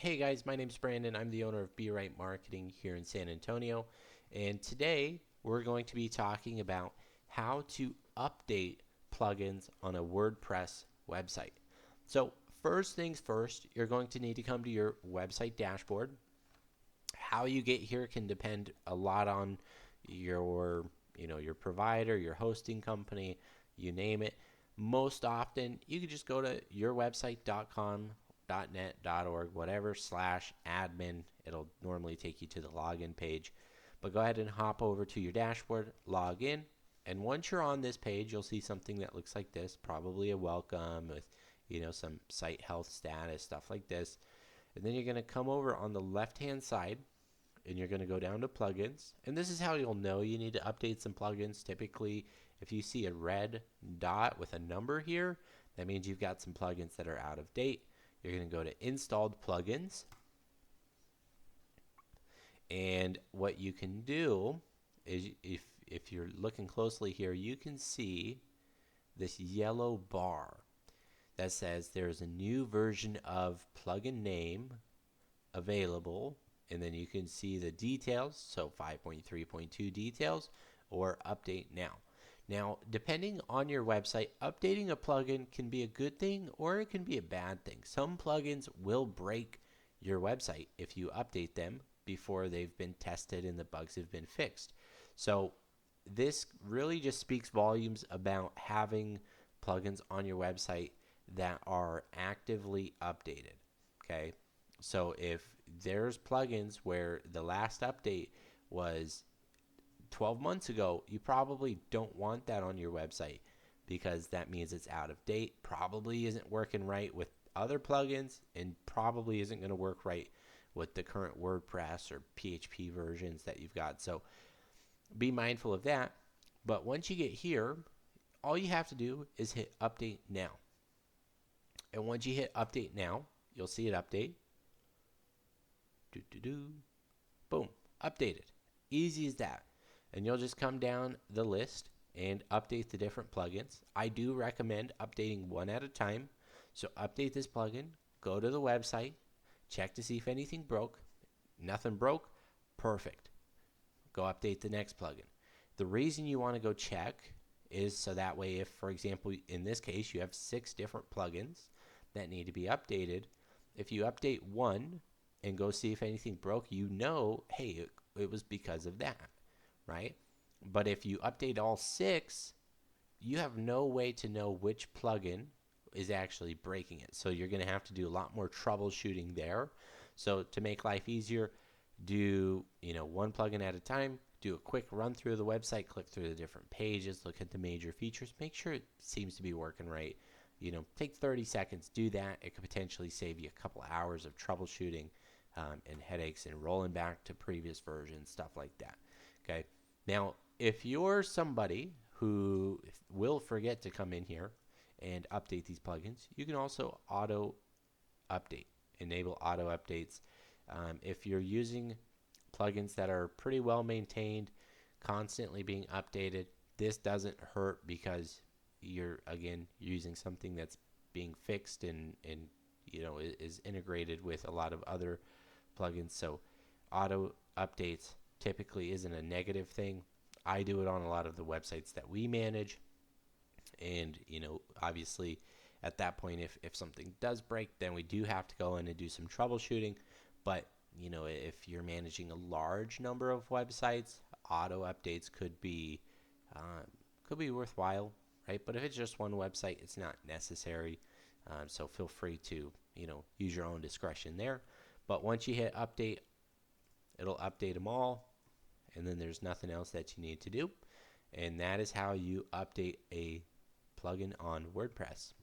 Hey guys, my name's Brandon. I'm the owner of Be Right Marketing here in San Antonio. And today we're going to be talking about how to update plugins on a WordPress website. So, first things first, you're going to need to come to your website dashboard. How you get here can depend a lot on your provider, your hosting company, you name it. Most often, you can just go to yourwebsite.com .net, .org, whatever /admin. It'll normally take you to the login page. But go ahead and hop over to your dashboard, log in, and once you're on this page, you'll see something that looks like this, probably a welcome with some site health status, stuff like this. And then you're going to come over on the left-hand side, and you're going to go down to plugins. And this is how you'll know you need to update some plugins. Typically, if you see a red dot with a number here, that means you've got some plugins that are out of date. You're going to go to installed plugins. And what you can do is if you're looking closely here, you can see this yellow bar that says there's a new version of plugin name available, and then you can see the details, so 5.3.2 details or update now. Now, depending on your website, updating a plugin can be a good thing or it can be a bad thing. Some plugins will break your website if you update them before they've been tested and the bugs have been fixed. So this really just speaks volumes about having plugins on your website that are actively updated. Okay, so if there's plugins where the last update was 12 months ago, you probably don't want that on your website because that means it's out of date, probably isn't working right with other plugins, and probably isn't going to work right with the current WordPress or PHP versions that you've got. So be mindful of that. But once you get here, all you have to do is hit update now. And once you hit update now, you'll see it update. Boom, updated. Easy as that. And you'll just come down the list and update the different plugins. I do recommend updating one at a time. So update this plugin, go to the website, check to see if anything broke. Nothing broke, perfect. Go update the next plugin. The reason you want to go check is so that way if, for example, in this case, you have 6 different plugins that need to be updated, if you update one and go see if anything broke, hey, it was because of that, right? But if you update all 6, you have no way to know which plugin is actually breaking it. So you're going to have to do a lot more troubleshooting there. So to make life easier, do one plugin at a time, do a quick run through the website, click through the different pages, look at the major features, make sure it seems to be working right. Take 30 seconds, do that. It could potentially save you a couple hours of troubleshooting and headaches and rolling back to previous versions, stuff like that. Okay. Now, if you're somebody who will forget to come in here and update these plugins, you can also auto update, enable auto updates. If you're using plugins that are pretty well maintained, constantly being updated, this doesn't hurt because you're again using something that's being fixed and is integrated with a lot of other plugins. So auto updates typically isn't a negative thing. I do it on a lot of the websites that we manage, and obviously at that point, if something does break, then we do have to go in and do some troubleshooting. But if you're managing a large number of websites, auto updates could be worthwhile, right? But if it's just one website, it's not necessary. So feel free to use your own discretion there. But once you hit update, it'll update them all, and then there's nothing else that you need to do. And that is how you update a plugin on WordPress.